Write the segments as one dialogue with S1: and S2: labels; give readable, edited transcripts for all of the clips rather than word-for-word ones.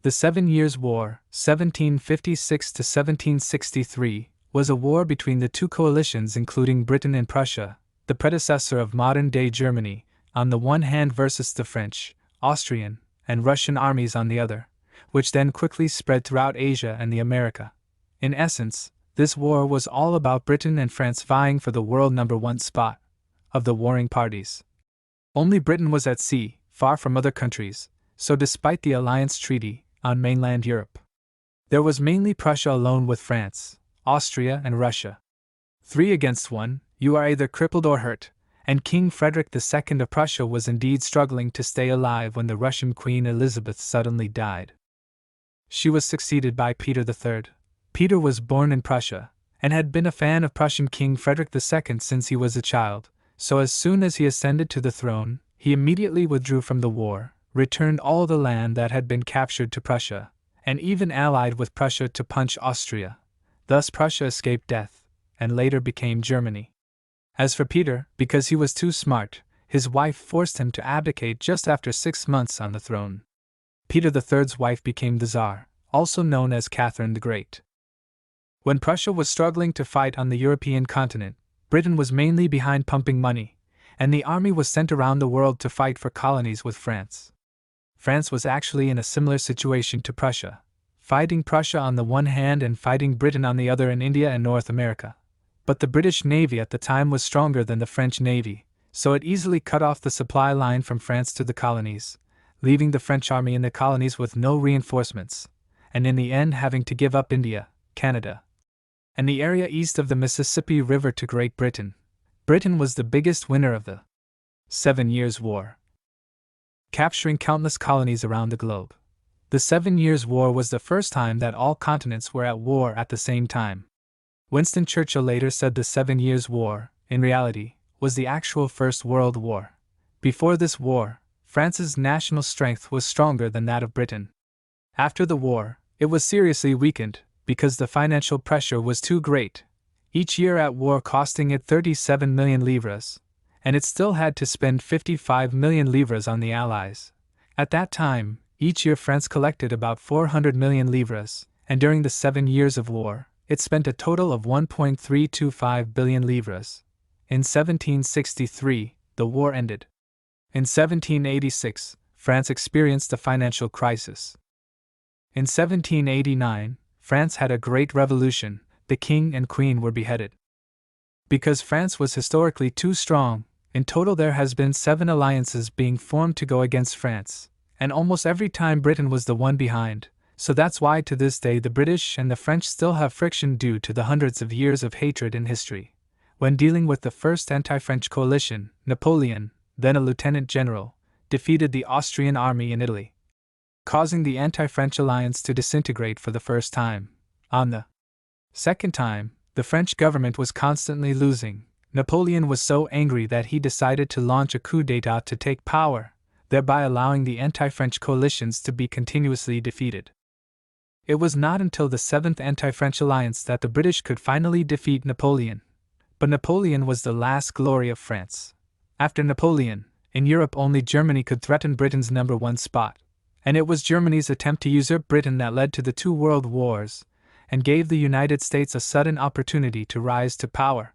S1: The 7 Years' War, 1756 to 1763, was a war between the two coalitions including Britain and Prussia, the predecessor of modern-day Germany, on the one hand versus the French, Austrian, and Russian armies on the other, which then quickly spread throughout Asia and the America. In essence, this war was all about Britain and France vying for the world #1 spot of the warring parties. Only Britain was at sea, far from other countries, so despite the alliance treaty, on mainland Europe, there was mainly Prussia alone with France, Austria, and Russia. 3 against 1, you are either crippled or hurt, and King Frederick II of Prussia was indeed struggling to stay alive when the Russian Queen Elizabeth suddenly died. She was succeeded by Peter III. Peter was born in Prussia, and had been a fan of Prussian King Frederick II since he was a child, so as soon as he ascended to the throne, he immediately withdrew from the war, returned all the land that had been captured to Prussia, and even allied with Prussia to punch Austria. Thus Prussia escaped death, and later became Germany. As for Peter, because he was too smart, his wife forced him to abdicate just after 6 months on the throne. Peter III's wife became the Tsar, also known as Catherine the Great. When Prussia was struggling to fight on the European continent, Britain was mainly behind pumping money, and the army was sent around the world to fight for colonies with France. France was actually in a similar situation to Prussia, fighting Prussia on the one hand and fighting Britain on the other in India and North America. But the British Navy at the time was stronger than the French Navy, so it easily cut off the supply line from France to the colonies, leaving the French army in the colonies with no reinforcements, and in the end having to give up India, Canada, and the area east of the Mississippi River to Great Britain. Britain was the biggest winner of the 7 Years' War, capturing countless colonies around the globe. The 7 Years' War was the first time that all continents were at war at the same time. Winston Churchill later said the 7 Years' War, in reality, was the actual First World War. Before this war, France's national strength was stronger than that of Britain. After the war, it was seriously weakened, because the financial pressure was too great, each year at war costing it 37 million livres, and it still had to spend 55 million livres on the Allies. At that time, each year France collected about 400 million livres, and during the 7 years of war, it spent a total of 1.325 billion livres. In 1763, the war ended. In 1786, France experienced a financial crisis. In 1789, France had a great revolution, the king and queen were beheaded. Because France was historically too strong, in total there has been 7 alliances being formed to go against France, and almost every time Britain was the one behind, so that's why to this day the British and the French still have friction due to the hundreds of years of hatred in history. When dealing with the first anti-French coalition, Napoleon, then a lieutenant general, defeated the Austrian army in Italy, causing the anti-French alliance to disintegrate for the first time. On the second time, the French government was constantly losing. Napoleon was so angry that he decided to launch a coup d'état to take power, thereby allowing the anti-French coalitions to be continuously defeated. It was not until the 7th anti-French alliance that the British could finally defeat Napoleon. But Napoleon was the last glory of France. After Napoleon, in Europe only Germany could threaten Britain's #1 spot, and it was Germany's attempt to usurp Britain that led to the 2 world wars, and gave the United States a sudden opportunity to rise to power.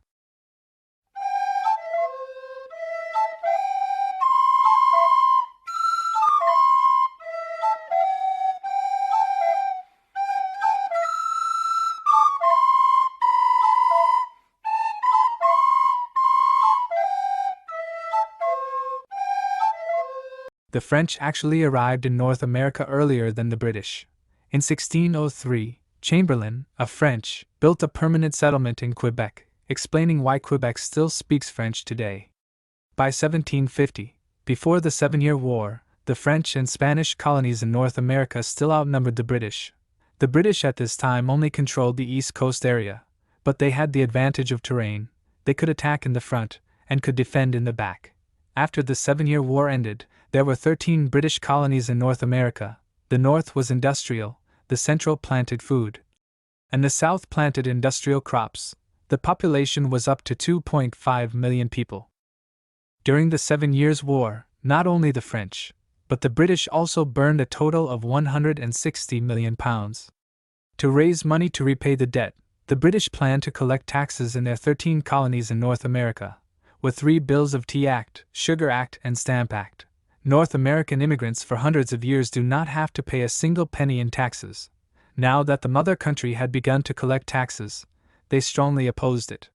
S1: The French actually arrived in North America earlier than the British. In 1603, Chamberlain, a French, built a permanent settlement in Quebec, explaining why Quebec still speaks French today. By 1750, before the 7-Year War, the French and Spanish colonies in North America still outnumbered the British. The British at this time only controlled the East Coast area, but they had the advantage of terrain. They could attack in the front, and could defend in the back. After the 7-Year War ended, there were 13 British colonies in North America. The North was industrial, the Central planted food, and the South planted industrial crops. The population was up to 2.5 million people. During the 7 Years' War, not only the French, but the British also burned a total of £160 million. To raise money to repay the debt, the British planned to collect taxes in their 13 colonies in North America, with 3 bills of Tea Act, Sugar Act, and Stamp Act. North American immigrants for hundreds of years do not have to pay a single penny in taxes. Now that the mother country had begun to collect taxes, they strongly opposed it.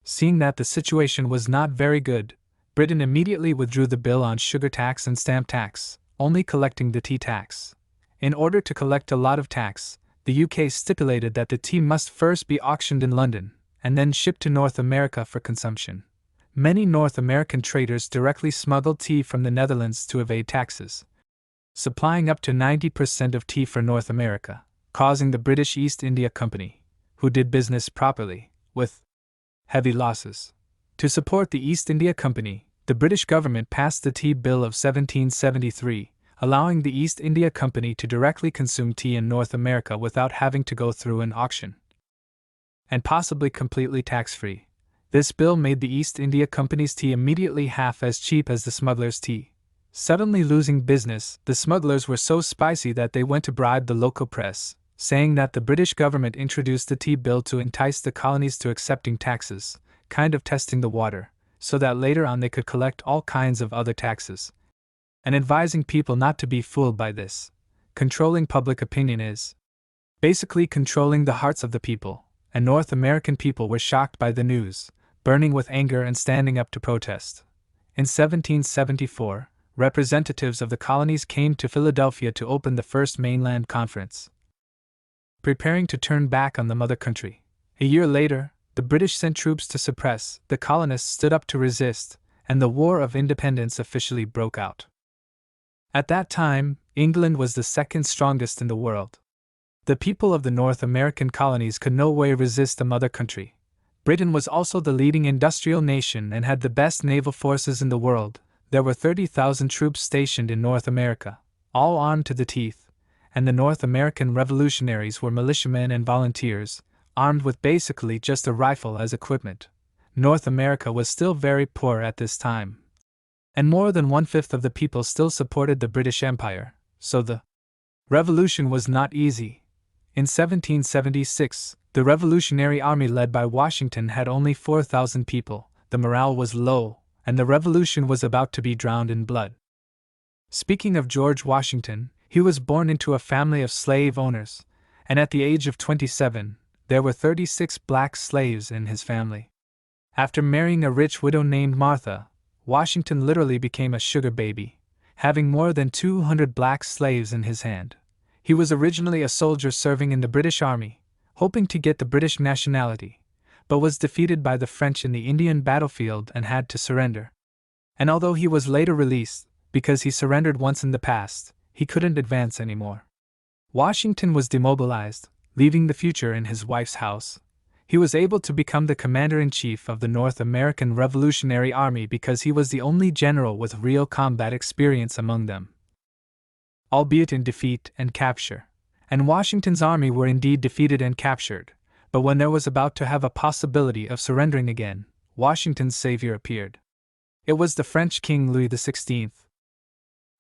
S1: Seeing that the situation was not very good, Britain immediately withdrew the bill on sugar tax and stamp tax, only collecting the tea tax. In order to collect a lot of tax, the UK stipulated that the tea must first be auctioned in London, and then shipped to North America for consumption. Many North American traders directly smuggled tea from the Netherlands to evade taxes, supplying up to 90% of tea for North America, causing the British East India Company, who did business properly, with heavy losses. To support the East India Company, the British government passed the Tea Bill of 1773, allowing the East India Company to directly consume tea in North America without having to go through an auction, and possibly completely tax-free. This bill made the East India Company's tea immediately half as cheap as the smugglers' tea. Suddenly losing business, the smugglers were so spicy that they went to bribe the local press, saying that the British government introduced the tea bill to entice the colonies to accepting taxes, kind of testing the water, so that later on they could collect all kinds of other taxes, and advising people not to be fooled by this. Controlling public opinion is basically controlling the hearts of the people, and North American people were shocked by the news, burning with anger and standing up to protest. In 1774, representatives of the colonies came to Philadelphia to open the first mainland conference, preparing to turn back on the mother country. A year later, the British sent troops to suppress, the colonists stood up to resist, and the War of Independence officially broke out. At that time, England was the second strongest in the world. The people of the North American colonies could no way resist the mother country. Britain was also the leading industrial nation and had the best naval forces in the world. There were 30,000 troops stationed in North America, all armed to the teeth, and the North American revolutionaries were militiamen and volunteers, armed with basically just a rifle as equipment. North America was still very poor at this time, and more than 1/5 of the people still supported the British Empire, so the revolution was not easy. In 1776, the Revolutionary Army led by Washington had only 4,000 people, the morale was low, and the revolution was about to be drowned in blood. Speaking of George Washington, he was born into a family of slave owners, and at the age of 27, there were 36 black slaves in his family. After marrying a rich widow named Martha, Washington literally became a sugar baby, having more than 200 black slaves in his hand. He was originally a soldier serving in the British Army, hoping to get the British nationality, but was defeated by the French in the Indian battlefield and had to surrender. And although he was later released, because he surrendered once in the past, he couldn't advance anymore. Washington was demobilized, leaving the future in his wife's house. He was able to become the commander-in-chief of the North American Revolutionary Army because he was the only general with real combat experience among them, albeit in defeat and capture. And Washington's army were indeed defeated and captured, but when there was about to have a possibility of surrendering again, Washington's savior appeared. It was the French King Louis XVI.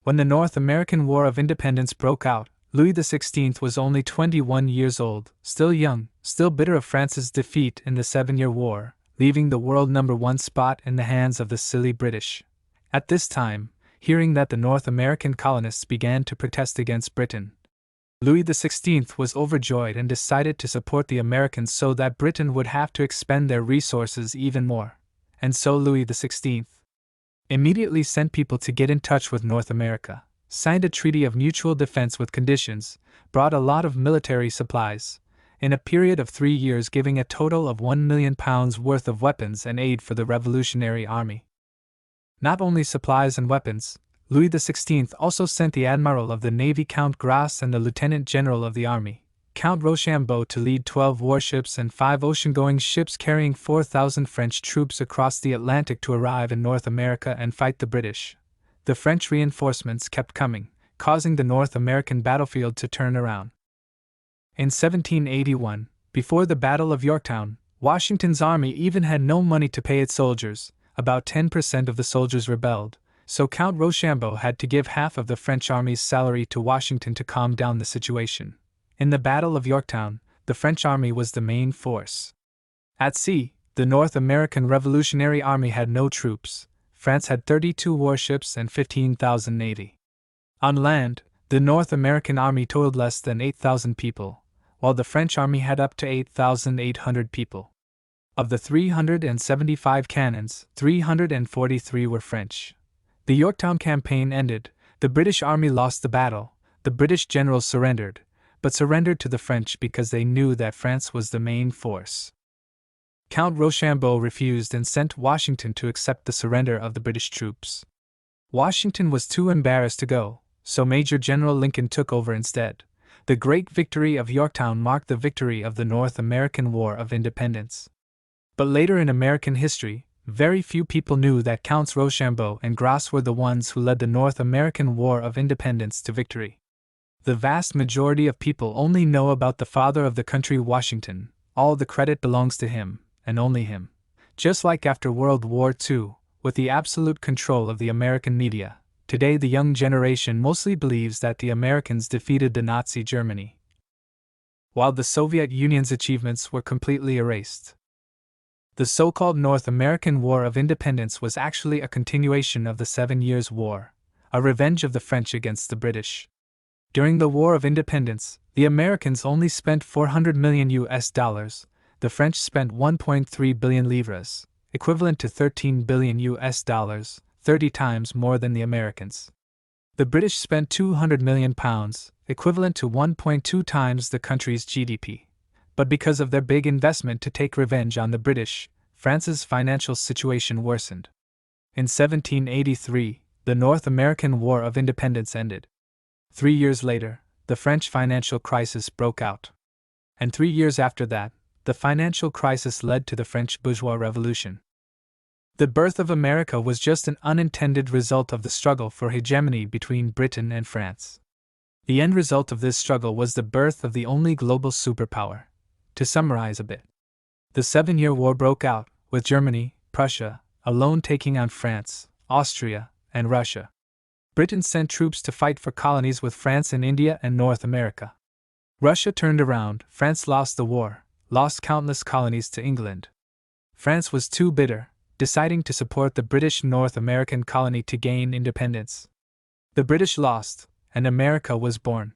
S1: When the North American War of Independence broke out, Louis XVI was only 21 years old, still young, still bitter of France's defeat in the 7-Year War, leaving the world #1 spot in the hands of the silly British. At this time, hearing that the North American colonists began to protest against Britain, Louis XVI was overjoyed and decided to support the Americans so that Britain would have to expend their resources even more. And so Louis XVI immediately sent people to get in touch with North America, signed a treaty of mutual defense with conditions, brought a lot of military supplies, in a period of 3 years giving a total of £1 million worth of weapons and aid for the Revolutionary Army. Not only supplies and weapons, Louis XVI also sent the Admiral of the Navy Count Grasse and the Lieutenant General of the Army, Count Rochambeau, to lead 12 warships and 5 ocean-going ships carrying 4,000 French troops across the Atlantic to arrive in North America and fight the British. The French reinforcements kept coming, causing the North American battlefield to turn around. In 1781, before the Battle of Yorktown, Washington's army even had no money to pay its soldiers. About 10% of the soldiers rebelled, so Count Rochambeau had to give half of the French army's salary to Washington to calm down the situation. In the Battle of Yorktown, the French army was the main force. At sea, the North American Revolutionary Army had no troops. France had 32 warships and 15,000 navy. On land, the North American army totaled less than 8,000 people, while the French army had up to 8,800 people. Of the 375 cannons, 343 were French. The Yorktown campaign ended, the British army lost the battle, the British generals surrendered, but surrendered to the French because they knew that France was the main force. Count Rochambeau refused and sent Washington to accept the surrender of the British troops. Washington was too embarrassed to go, so Major General Lincoln took over instead. The great victory of Yorktown marked the victory of the North American War of Independence. But later in American history, very few people knew that Counts Rochambeau and Grasse were the ones who led the North American War of Independence to victory. The vast majority of people only know about the father of the country, Washington. All the credit belongs to him, and only him. Just like after World War II, with the absolute control of the American media, today the young generation mostly believes that the Americans defeated the Nazi Germany, while the Soviet Union's achievements were completely erased. The so-called North American War of Independence was actually a continuation of the 7 Years' War, a revenge of the French against the British. During the War of Independence, the Americans only spent $400 million, the French spent 1.3 billion livres, equivalent to $13 billion, 30 times more than the Americans. The British spent £200 million, equivalent to 1.2 times the country's GDP. But because of their big investment to take revenge on the British, France's financial situation worsened. In 1783, the North American War of Independence ended. 3 years later, the French financial crisis broke out. And 3 years after that, the financial crisis led to the French bourgeois revolution. The birth of America was just an unintended result of the struggle for hegemony between Britain and France. The end result of this struggle was the birth of the only global superpower. To summarize a bit, the 7-Year War broke out, with Germany, Prussia, alone taking on France, Austria, and Russia. Britain sent troops to fight for colonies with France in India and North America. Russia turned around, France lost the war, lost countless colonies to England. France was too bitter, deciding to support the British North American colony to gain independence. The British lost, and America was born.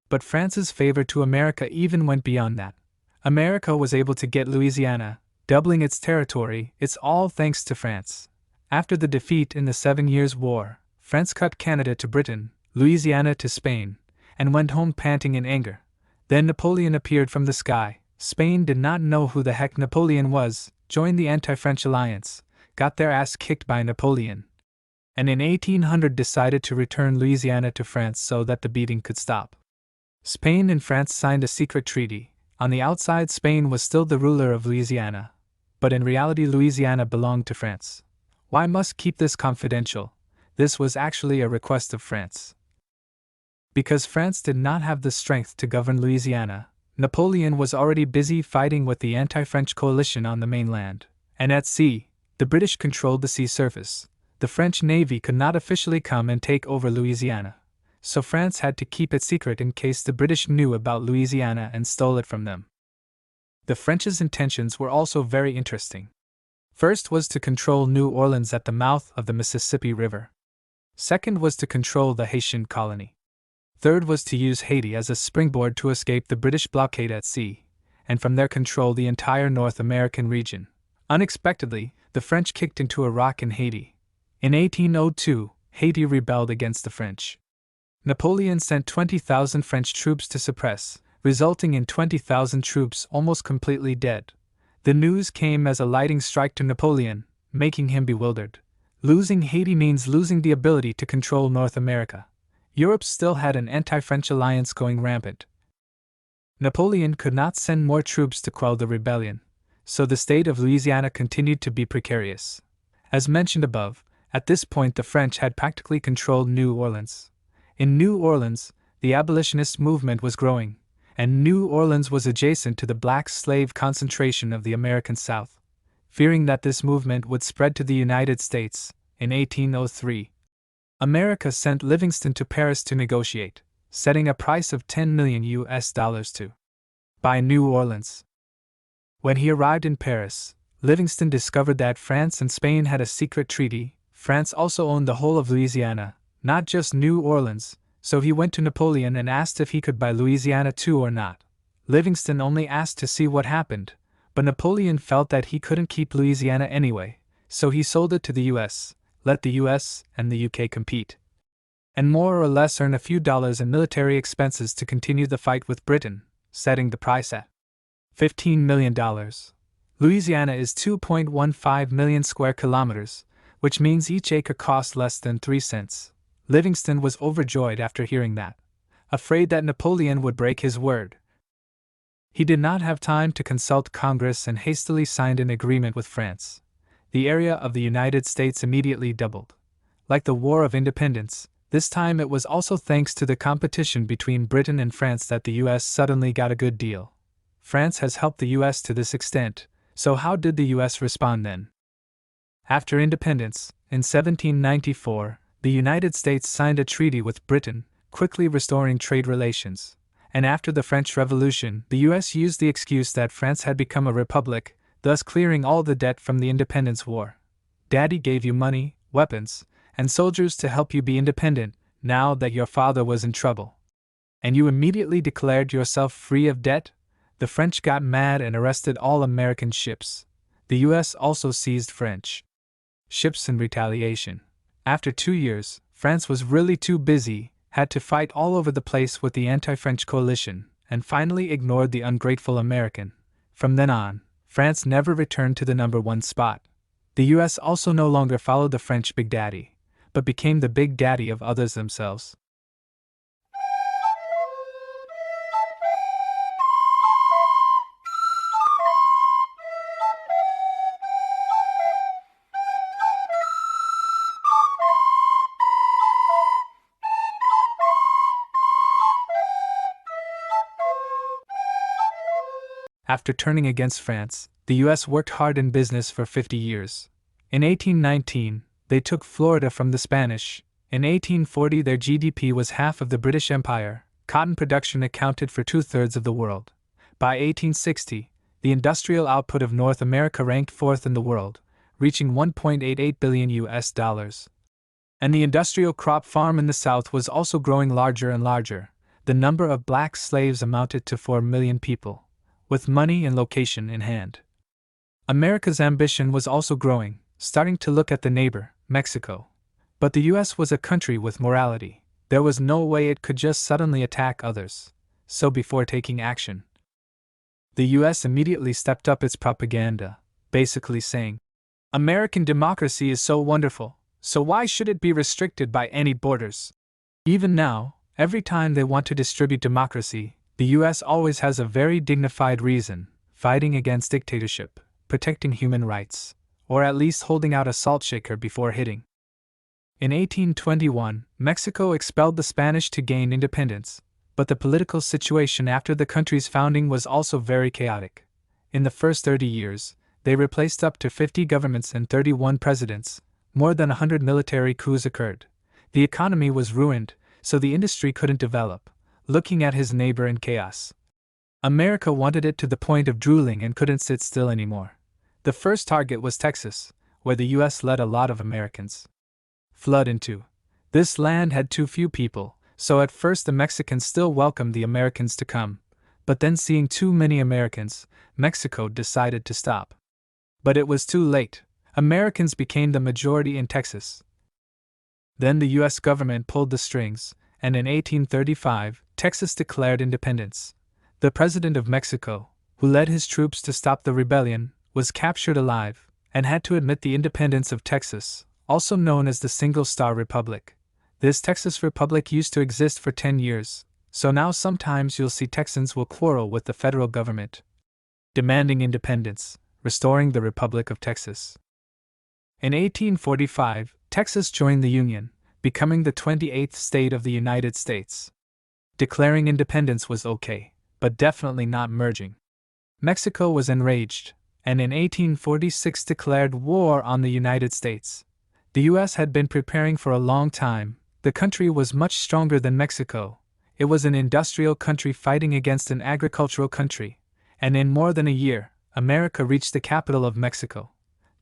S1: But France's favor to America even went beyond that. America was able to get Louisiana, doubling its territory. It's all thanks to France. After the defeat in the 7 Years' War, France cut Canada to Britain, Louisiana to Spain, and went home panting in anger. Then Napoleon appeared from the sky. Spain did not know who the heck Napoleon was, joined the anti-French alliance, got their ass kicked by Napoleon, and in 1800 decided to return Louisiana to France so that the beating could stop. Spain and France signed a secret treaty. On the outside, Spain was still the ruler of Louisiana, but in reality Louisiana belonged to France. Why must keep this confidential? This was actually a request of France. Because France did not have the strength to govern Louisiana, Napoleon was already busy fighting with the anti-French coalition on the mainland, and at sea, the British controlled the sea surface. The French Navy could not officially come and take over Louisiana, so France had to keep it secret in case the British knew about Louisiana and stole it from them. The French's intentions were also very interesting. First was to control New Orleans at the mouth of the Mississippi River. Second was to control the Haitian colony. Third was to use Haiti as a springboard to escape the British blockade at sea, and from there control the entire North American region. Unexpectedly, the French kicked into a rock in Haiti. In 1802, Haiti rebelled against the French. Napoleon sent 20,000 French troops to suppress, resulting in 20,000 troops almost completely dead. The news came as a lightning strike to Napoleon, making him bewildered. Losing Haiti means losing the ability to control North America. Europe still had an anti-French alliance going rampant. Napoleon could not send more troops to quell the rebellion, so the state of Louisiana continued to be precarious. As mentioned above, at this point the French had practically controlled New Orleans. In New Orleans, the abolitionist movement was growing, and New Orleans was adjacent to the black slave concentration of the American South. Fearing that this movement would spread to the United States, in 1803, America sent Livingston to Paris to negotiate, setting a price of $10 million to buy New Orleans. When he arrived in Paris, Livingston discovered that France and Spain had a secret treaty. France also owned the whole of Louisiana, not just New Orleans, so he went to Napoleon and asked if he could buy Louisiana too or not. Livingston only asked to see what happened, but Napoleon felt that he couldn't keep Louisiana anyway, so he sold it to the US, let the US and the UK compete, and more or less earn a few dollars in military expenses to continue the fight with Britain, setting the price at $15 million. Louisiana is 2.15 million square kilometers, which means each acre costs less than 3 cents. Livingston was overjoyed after hearing that, afraid that Napoleon would break his word. He did not have time to consult Congress and hastily signed an agreement with France. The area of the United States immediately doubled. Like the War of Independence, this time it was also thanks to the competition between Britain and France that the US suddenly got a good deal. France has helped the US to this extent, so how did the US respond then? After independence, in 1794, the United States signed a treaty with Britain, quickly restoring trade relations. And after the French Revolution, the US used the excuse that France had become a republic, thus clearing all the debt from the Independence War. Daddy gave you money, weapons, and soldiers to help you be independent, now that your father was in trouble. And you immediately declared yourself free of debt? The French got mad and arrested all American ships. The US also seized French ships in retaliation. After 2 years, France was really too busy, had to fight all over the place with the anti-French coalition, and finally ignored the ungrateful American. From then on, France never returned to the #1 spot. The US also no longer followed the French Big Daddy, but became the Big Daddy of others themselves. After turning against France, the US worked hard in business for 50 years. In 1819, they took Florida from the Spanish. In 1840, their GDP was half of the British Empire. Cotton production accounted for 2/3 of the world. By 1860, the industrial output of North America ranked 4th in the world, reaching $1.88 billion. And the industrial crop farm in the South was also growing larger and larger. The number of black slaves amounted to 4 million people, with money and location in hand. America's ambition was also growing, starting to look at the neighbor, Mexico. But the US was a country with morality. There was no way it could just suddenly attack others. So before taking action, the US immediately stepped up its propaganda, basically saying, American democracy is so wonderful, so why should it be restricted by any borders? Even now, every time they want to distribute democracy, the US always has a very dignified reason: fighting against dictatorship, protecting human rights, or at least holding out a salt shaker before hitting. In 1821, Mexico expelled the Spanish to gain independence, but the political situation after the country's founding was also very chaotic. In the first 30 years, they replaced up to 50 governments and 31 presidents. More than 100 military coups occurred. The economy was ruined, so the industry couldn't develop. Looking at his neighbor in chaos, America wanted it to the point of drooling and couldn't sit still anymore. The first target was Texas, where the US let a lot of Americans flood into. This land had too few people, so at first the Mexicans still welcomed the Americans to come, but then seeing too many Americans, Mexico decided to stop. But it was too late. Americans became the majority in Texas. Then the US government pulled the strings, and in 1835, Texas declared independence. The president of Mexico, who led his troops to stop the rebellion, was captured alive, and had to admit the independence of Texas, also known as the Single Star Republic. This Texas Republic used to exist for 10 years, so now sometimes you'll see Texans will quarrel with the federal government, demanding independence. restoring the Republic of Texas. In 1845, Texas joined the Union, becoming the 28th state of the United States. Declaring independence was okay, but definitely not merging. Mexico was enraged, and in 1846 declared war on the United States. The U.S. had been preparing for a long time. The country was much stronger than Mexico. It was an industrial country fighting against an agricultural country, and in more than a year, America reached the capital of Mexico.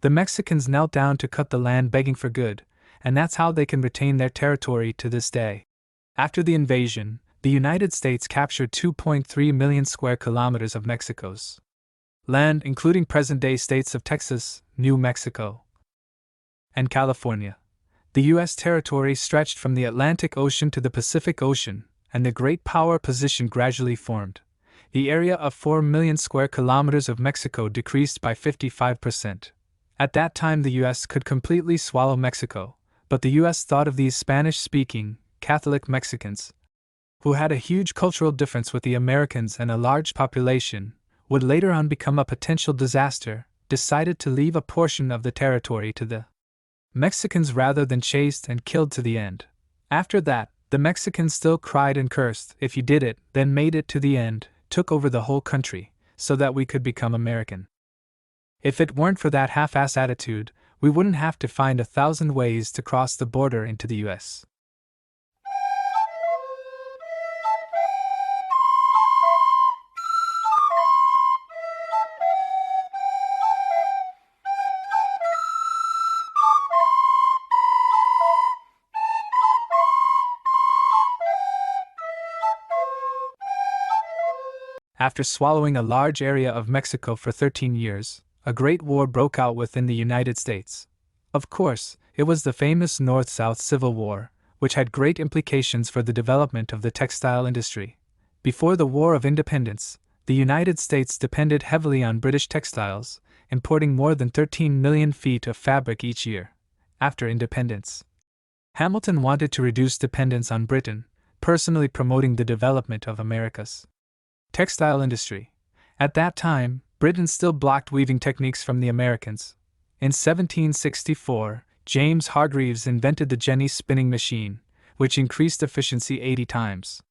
S1: The Mexicans knelt down to cut the land begging for good, and that's how they can retain their territory to this day. After the invasion, the United States captured 2.3 million square kilometers of Mexico's land, including present-day states of Texas, New Mexico, and California. The U.S. territory stretched from the Atlantic Ocean to the Pacific Ocean, and the great power position gradually formed. The area of 4 million square kilometers of Mexico decreased by 55%. At that time, the U.S. could completely swallow Mexico, but the U.S. thought of these Spanish-speaking, Catholic Mexicans, who had a huge cultural difference with the Americans and a large population, would later on become a potential disaster, decided to leave a portion of the territory to the Mexicans rather than chased and killed to the end. After that, the Mexicans still cried and cursed, "If you did it, then made it to the end, took over the whole country, so that we could become American." If it weren't for that half-ass attitude, we wouldn't have to find 1,000 ways to cross the border into the U.S. After swallowing a large area of Mexico for 13 years, a great war broke out within the United States. Of course, it was the famous North-South Civil War, which had great implications for the development of the textile industry. Before the War of Independence, the United States depended heavily on British textiles, importing more than 13 million feet of fabric each year. After independence, Hamilton wanted to reduce dependence on Britain, personally promoting the development of America's textile industry. At that time, Britain still blocked weaving techniques from the Americans. In 1764, James Hargreaves invented the Jenny spinning machine, which increased efficiency 80 times.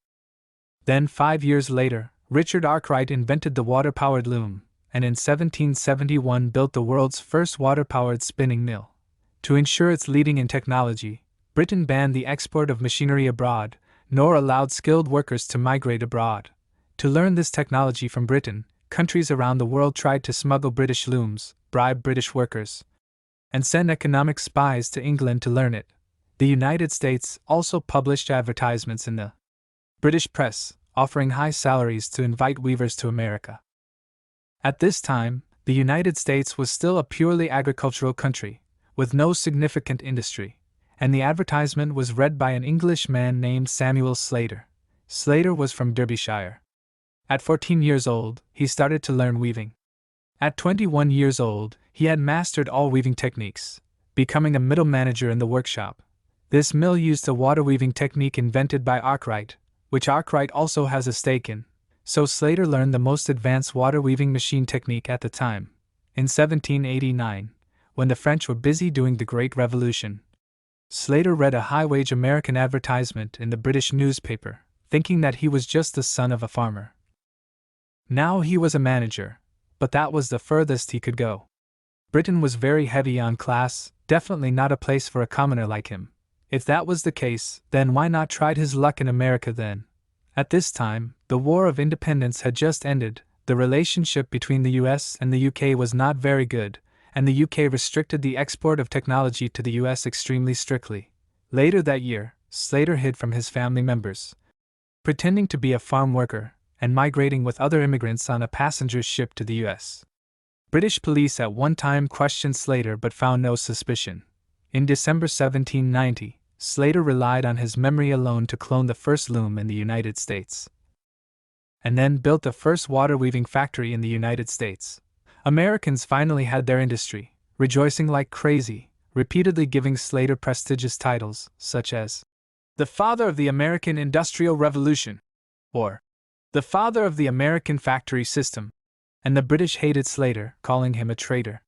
S1: Then 5 years later, Richard Arkwright invented the water-powered loom, and in 1771 built the world's first water-powered spinning mill. To ensure its leading in technology, Britain banned the export of machinery abroad, nor allowed skilled workers to migrate abroad. To learn this technology from Britain, countries around the world tried to smuggle British looms, bribe British workers, and send economic spies to England to learn it. The United States also published advertisements in the British press, offering high salaries to invite weavers to America. At this time, the United States was still a purely agricultural country, with no significant industry, and the advertisement was read by an Englishman named Samuel Slater. Slater was from Derbyshire. At 14 years old, he started to learn weaving. At 21 years old, he had mastered all weaving techniques, becoming a middle manager in the workshop. This mill used a water weaving technique invented by Arkwright, which Arkwright also has a stake in, so Slater learned the most advanced water weaving machine technique at the time. In 1789, when the French were busy doing the Great Revolution, Slater read a high-wage American advertisement in the British newspaper, thinking that he was just the son of a farmer. Now he was a manager, but that was the furthest he could go. Britain was very heavy on class, definitely not a place for a commoner like him. If that was the case, then why not try his luck in America then? At this time, the War of Independence had just ended, the relationship between the US and the UK was not very good, and the UK restricted the export of technology to the US extremely strictly. Later that year, Slater hid from his family members, pretending to be a farm worker, and migrating with other immigrants on a passenger ship to the U.S. British police at one time questioned Slater but found no suspicion. In December 1790, Slater relied on his memory alone to clone the first loom in the United States, and then built the first water weaving factory in the United States. Americans finally had their industry, rejoicing like crazy, repeatedly giving Slater prestigious titles, such as the Father of the American Industrial Revolution, or the Father of the American Factory System, and the British hated Slater, calling him a traitor.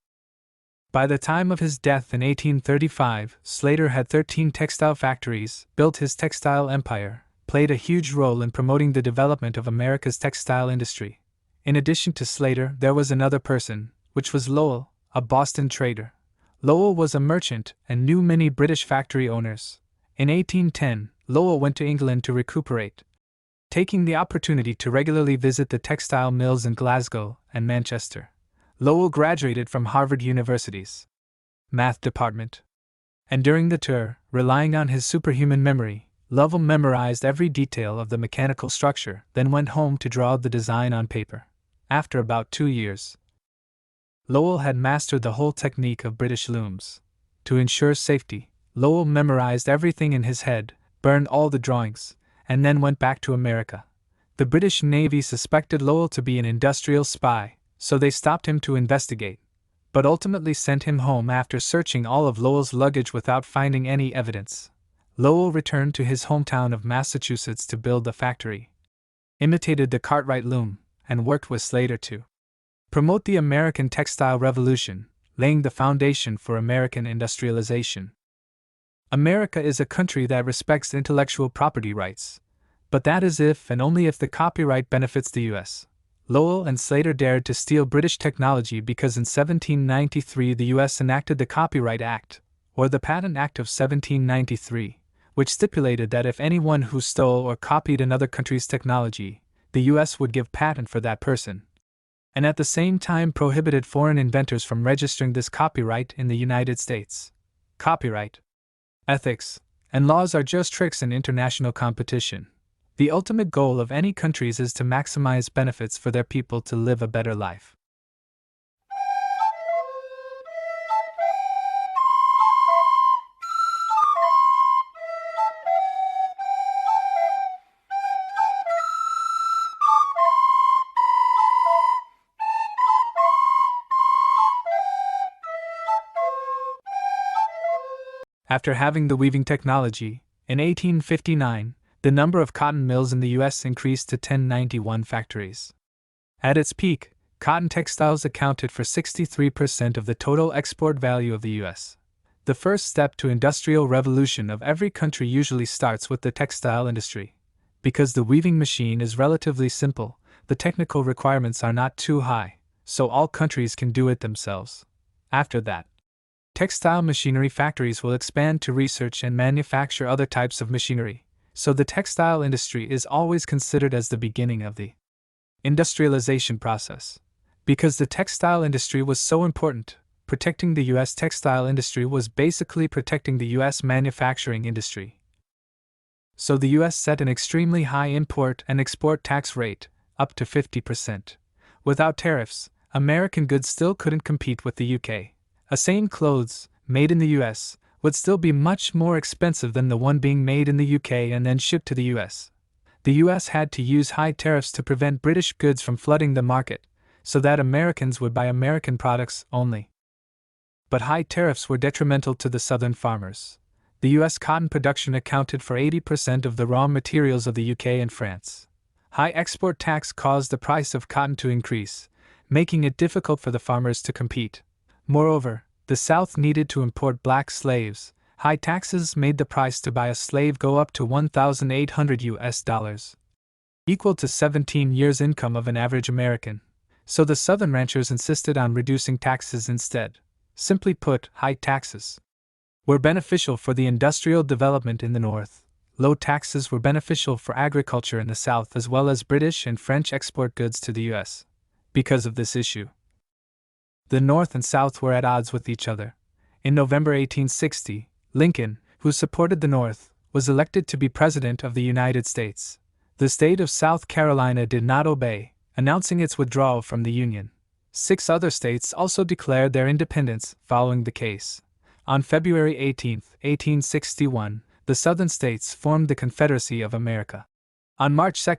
S1: By the time of his death in 1835, Slater had 13 textile factories, built his textile empire, played a huge role in promoting the development of America's textile industry. In addition to Slater, there was another person, which was Lowell, a Boston trader. Lowell was a merchant and knew many British factory owners. In 1810, Lowell went to England to recuperate, taking the opportunity to regularly visit the textile mills in Glasgow and Manchester. Lowell graduated from Harvard University's math department. And during the tour, relying on his superhuman memory, Lowell memorized every detail of the mechanical structure, then went home to draw the design on paper. After about 2 years, Lowell had mastered the whole technique of British looms. To ensure safety, Lowell memorized everything in his head, burned all the drawings, and then went back to America. The British Navy suspected Lowell to be an industrial spy, so they stopped him to investigate, but ultimately sent him home after searching all of Lowell's luggage without finding any evidence. Lowell returned to his hometown of Massachusetts to build the factory, imitated the Cartwright loom, and worked with Slater to promote the American textile revolution, laying the foundation for American industrialization. America is a country that respects intellectual property rights, but that is if and only if the copyright benefits the U.S. Lowell and Slater dared to steal British technology because in 1793 the U.S. enacted the Copyright Act, or the Patent Act of 1793, which stipulated that if anyone who stole or copied another country's technology, the U.S. would give patent for that person, and at the same time prohibited foreign inventors from registering this copyright in the United States. Copyright, ethics, and laws are just tricks in international competition. The ultimate goal of any countries is to maximize benefits for their people to live a better life. After having the weaving technology, in 1859, the number of cotton mills in the U.S. increased to 1091 factories. At its peak, cotton textiles accounted for 63% of the total export value of the U.S. The first step to industrial revolution of every country usually starts with the textile industry. Because the weaving machine is relatively simple, the technical requirements are not too high, so all countries can do it themselves. After that, textile machinery factories will expand to research and manufacture other types of machinery. So the textile industry is always considered as the beginning of the industrialization process. Because the textile industry was so important, protecting the U.S. textile industry was basically protecting the U.S. manufacturing industry. So the U.S. set an extremely high import and export tax rate, up to 50%. Without tariffs, American goods still couldn't compete with the U.K. A same clothes, made in the U.S., would still be much more expensive than the one being made in the UK and then shipped to the US. The US had to use high tariffs to prevent British goods from flooding the market, so that Americans would buy American products only. But high tariffs were detrimental to the Southern farmers. The US cotton production accounted for 80% of the raw materials of the UK and France. High export tax caused the price of cotton to increase, making it difficult for the farmers to compete. Moreover, the South needed to import black slaves. High taxes made the price to buy a slave go up to $1,800, equal to 17 years' income of an average American. So the Southern ranchers insisted on reducing taxes instead. Simply put, high taxes were beneficial for the industrial development in the North. Low taxes were beneficial for agriculture in the South as well as British and French export goods to the U.S. Because of this issue, the North and South were at odds with each other. In November 1860, Lincoln, who supported the North, was elected to be President of the United States. The state of South Carolina did not obey, announcing its withdrawal from the Union. 6 other states also declared their independence following the case. On February 18, 1861, the Southern states formed the Confederacy of America. On March 2,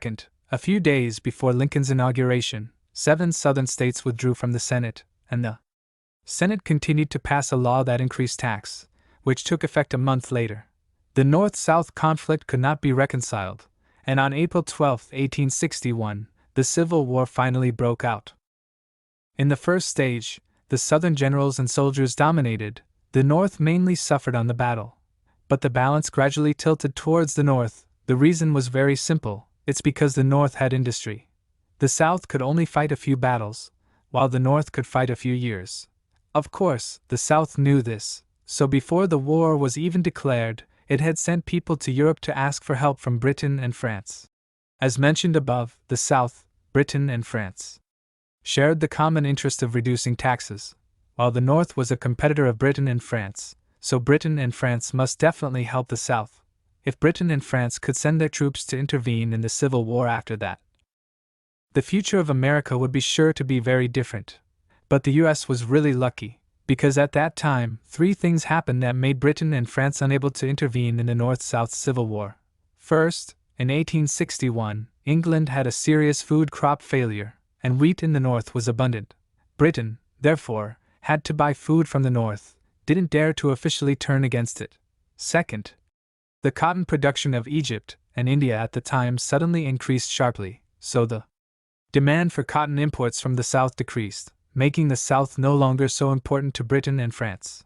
S1: a few days before Lincoln's inauguration, 7 Southern states withdrew from the Senate, and the Senate continued to pass a law that increased tax, which took effect a month later. The North-South conflict could not be reconciled, and on April 12, 1861, the Civil War finally broke out. In the first stage, the Southern generals and soldiers dominated, the North mainly suffered on the battle. But the balance gradually tilted towards the North. The reason was very simple: it's because the North had industry. The South could only fight a few battles, while the North could fight a few years. Of course, the South knew this, so before the war was even declared, it had sent people to Europe to ask for help from Britain and France. As mentioned above, the South, Britain and France, shared the common interest of reducing taxes, while the North was a competitor of Britain and France, so Britain and France must definitely help the South, if Britain and France could send their troops to intervene in the Civil War after that. The future of America would be sure to be very different. But the US was really lucky, because at that time, three things happened that made Britain and France unable to intervene in the North-South Civil War. First, in 1861, England had a serious food crop failure, and wheat in the North was abundant. Britain, therefore, had to buy food from the North, didn't dare to officially turn against it. Second, the cotton production of Egypt and India at the time suddenly increased sharply, so the demand for cotton imports from the South decreased, making the South no longer so important to Britain and France.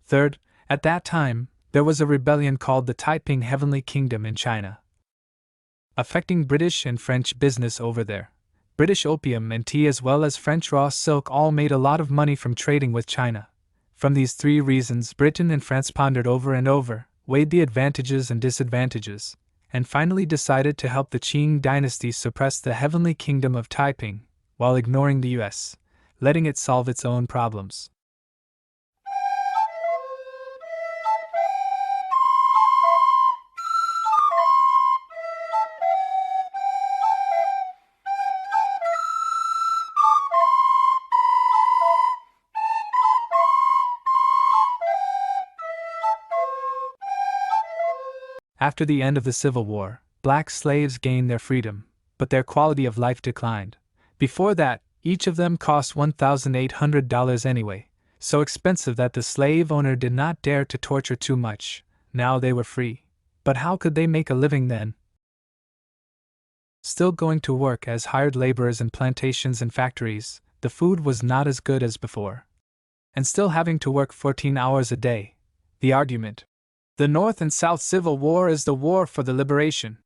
S1: Third, at that time, there was a rebellion called the Taiping Heavenly Kingdom in China, affecting British and French business over there. British opium and tea as well as French raw silk all made a lot of money from trading with China. From these three reasons, Britain and France pondered over and over, weighed the advantages and disadvantages, and finally decided to help the Qing dynasty suppress the Heavenly Kingdom of Taiping, while ignoring the US, letting it solve its own problems. After the end of the Civil War, black slaves gained their freedom, but their quality of life declined. Before that, each of them cost $1,800 anyway, so expensive that the slave owner did not dare to torture too much. Now they were free. But how could they make a living then? Still going to work as hired laborers in plantations and factories, the food was not as good as before. And still having to work 14 hours a day. The argument: the North and South Civil War is the war for the liberation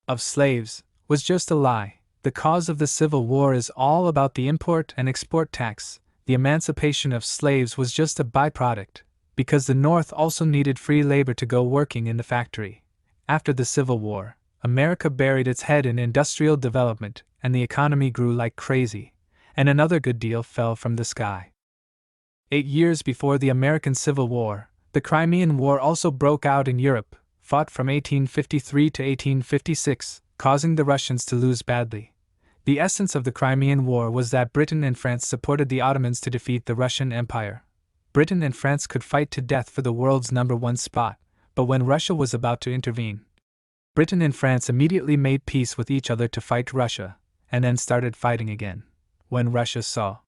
S1: of slaves, was just a lie. The cause of the Civil War is all about the import and export tax. The emancipation of slaves was just a byproduct, because the North also needed free labor to go working in the factory. After the Civil War, America buried its head in industrial development, and the economy grew like crazy, and another good deal fell from the sky. 8 years before the American Civil War, the Crimean War also broke out in Europe, fought from 1853 to 1856, causing the Russians to lose badly. The essence of the Crimean War was that Britain and France supported the Ottomans to defeat the Russian Empire. Britain and France could fight to death for the world's #1 spot, but when Russia was about to intervene, Britain and France immediately made peace with each other to fight Russia, and then started fighting again. When Russia saw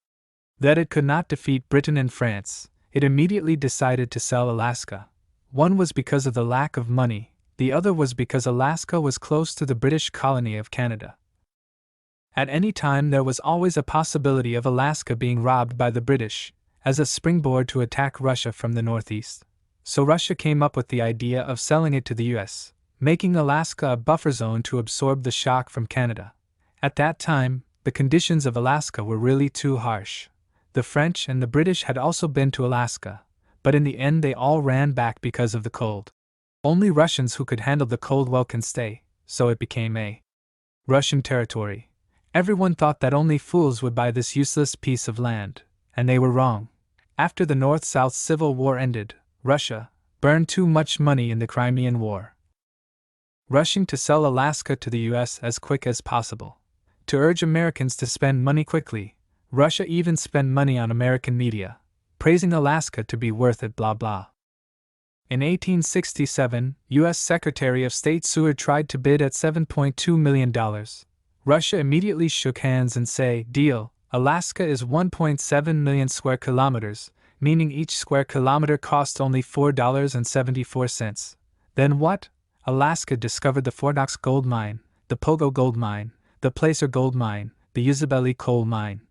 S1: that it could not defeat Britain and France, it immediately decided to sell Alaska. One was because of the lack of money, the other was because Alaska was close to the British colony of Canada. At any time there was always a possibility of Alaska being robbed by the British, as a springboard to attack Russia from the northeast. So Russia came up with the idea of selling it to the US, making Alaska a buffer zone to absorb the shock from Canada. At that time, the conditions of Alaska were really too harsh. The French and the British had also been to Alaska, but in the end they all ran back because of the cold. Only Russians who could handle the cold well can stay, so it became a Russian territory. Everyone thought that only fools would buy this useless piece of land, and they were wrong. After the North-South Civil War ended, Russia burned too much money in the Crimean War, rushing to sell Alaska to the US as quick as possible. To urge Americans to spend money quickly, Russia even spent money on American media, praising Alaska to be worth it blah blah. In 1867, U.S. Secretary of State Seward tried to bid at $7.2 million. Russia immediately shook hands and said, "Deal, Alaska is 1.7 million square kilometers, meaning each square kilometer cost only $4.74. Then what? Alaska discovered the Fort Knox gold mine, the Pogo gold mine, the Placer gold mine, the Usabelli coal mine.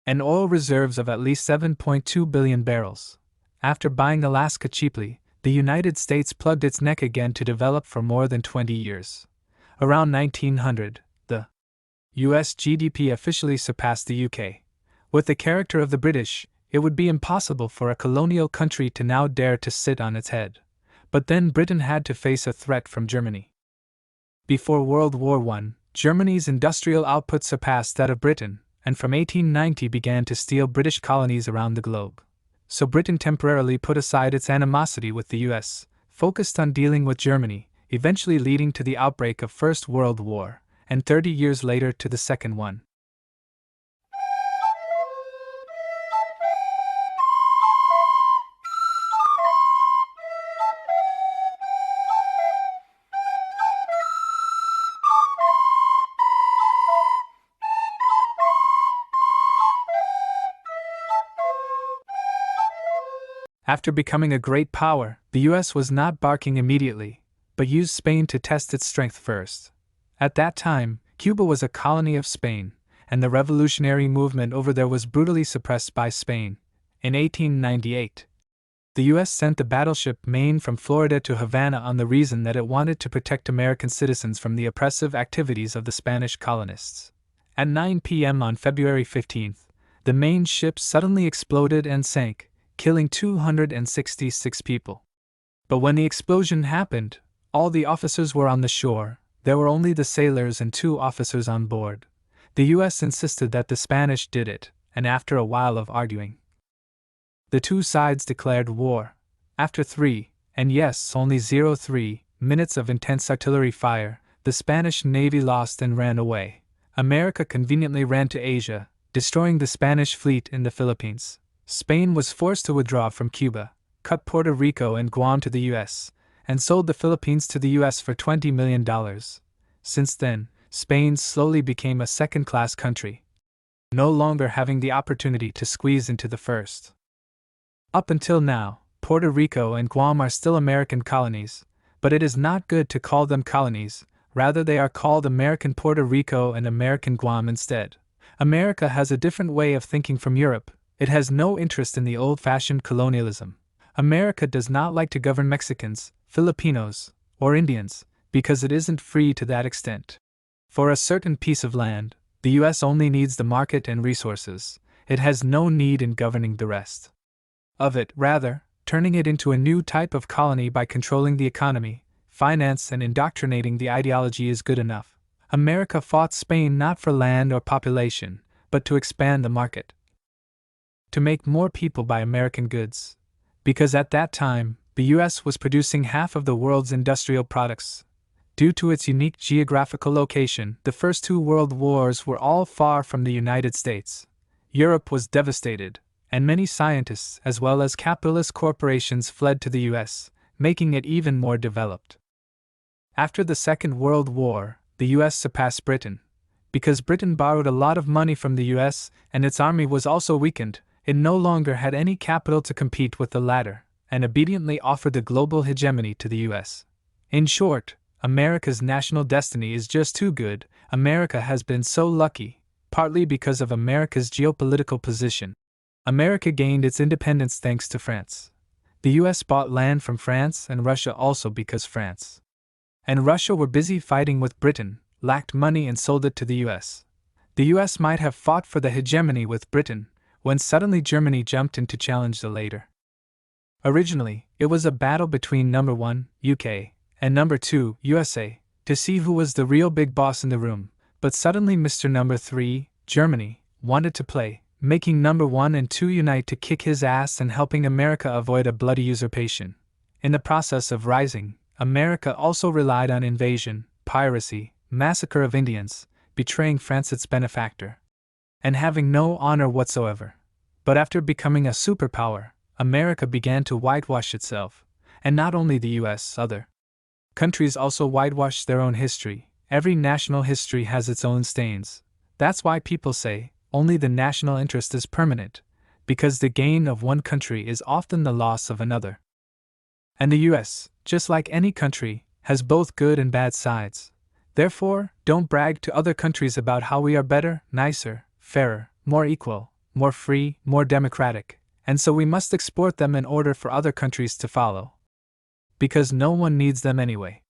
S1: and oil reserves of at least 7.2 billion barrels. After buying Alaska cheaply, the United States plugged its neck again to develop for more than 20 years. Around 1900, the US GDP officially surpassed the UK. With the character of the British, it would be impossible for a colonial country to now dare to sit on its head. But then Britain had to face a threat from Germany. Before World War I, Germany's industrial output surpassed that of Britain, and from 1890 began to steal British colonies around the globe. So Britain temporarily put aside its animosity with the US, focused on dealing with Germany, eventually leading to the outbreak of First World War, and 30 years later to the Second one. After becoming a great power, the US was not barking immediately, but used Spain to test its strength first. At that time, Cuba was a colony of Spain, and the revolutionary movement over there was brutally suppressed by Spain. In 1898, the US sent the battleship Maine from Florida to Havana on the reason that it wanted to protect American citizens from the oppressive activities of the Spanish colonists. At 9 p.m. on February 15th, the Maine ship suddenly exploded and sank, killing 266 people. But when the explosion happened, all the officers were on the shore. There were only the sailors and 2 officers on board. The US insisted that the Spanish did it, and after a while of arguing, the 2 sides declared war. After 3, and yes, only 03 minutes of intense artillery fire, the Spanish Navy lost and ran away. America conveniently ran to Asia, destroying the Spanish fleet in the Philippines. Spain was forced to withdraw from Cuba, cut Puerto Rico and Guam to the US, and sold the Philippines to the US for $20 million. Since then, Spain slowly became a second-class country, no longer having the opportunity to squeeze into the first. Up until now, Puerto Rico and Guam are still American colonies, but it is not good to call them colonies, rather they are called American Puerto Rico and American Guam instead. America has a different way of thinking from Europe. It has no interest in the old-fashioned colonialism. America does not like to govern Mexicans, Filipinos, or Indians, because it isn't free to that extent. For a certain piece of land, the US only needs the market and resources. It has no need in governing the rest of it. Rather, turning it into a new type of colony by controlling the economy, finance, and indoctrinating the ideology is good enough. America fought Spain not for land or population, but to expand the market, to make more people buy American goods. Because at that time, the US was producing half of the world's industrial products. Due to its unique geographical location, the first 2 world wars were all far from the United States. Europe was devastated, and many scientists as well as capitalist corporations fled to the US, making it even more developed. After the Second World War, the US surpassed Britain. Because Britain borrowed a lot of money from the US and its army was also weakened, it no longer had any capital to compete with the latter, and obediently offered the global hegemony to the US. In short, America's national destiny is just too good. America has been so lucky, partly because of America's geopolitical position. America gained its independence thanks to France. The US bought land from France and Russia also because France and Russia were busy fighting with Britain, lacked money and sold it to the US. The US might have fought for the hegemony with Britain, when suddenly Germany jumped in to challenge the later. Originally, it was a battle between number 1, UK, and number 2, USA, to see who was the real big boss in the room, but suddenly Mr. number 3, Germany, wanted to play, making number 1 and 2 unite to kick his ass and helping America avoid a bloody usurpation. In the process of rising, America also relied on invasion, piracy, massacre of Indians, betraying France its benefactor, and having no honor whatsoever. But after becoming a superpower, America began to whitewash itself, and not only the US, other countries also whitewashed their own history. Every national history has its own stains. That's why people say, only the national interest is permanent, because the gain of one country is often the loss of another. And the US, just like any country, has both good and bad sides. Therefore, don't brag to other countries about how we are better, nicer, fairer, more equal, more free, more democratic, and so we must export them in order for other countries to follow. Because no one needs them anyway.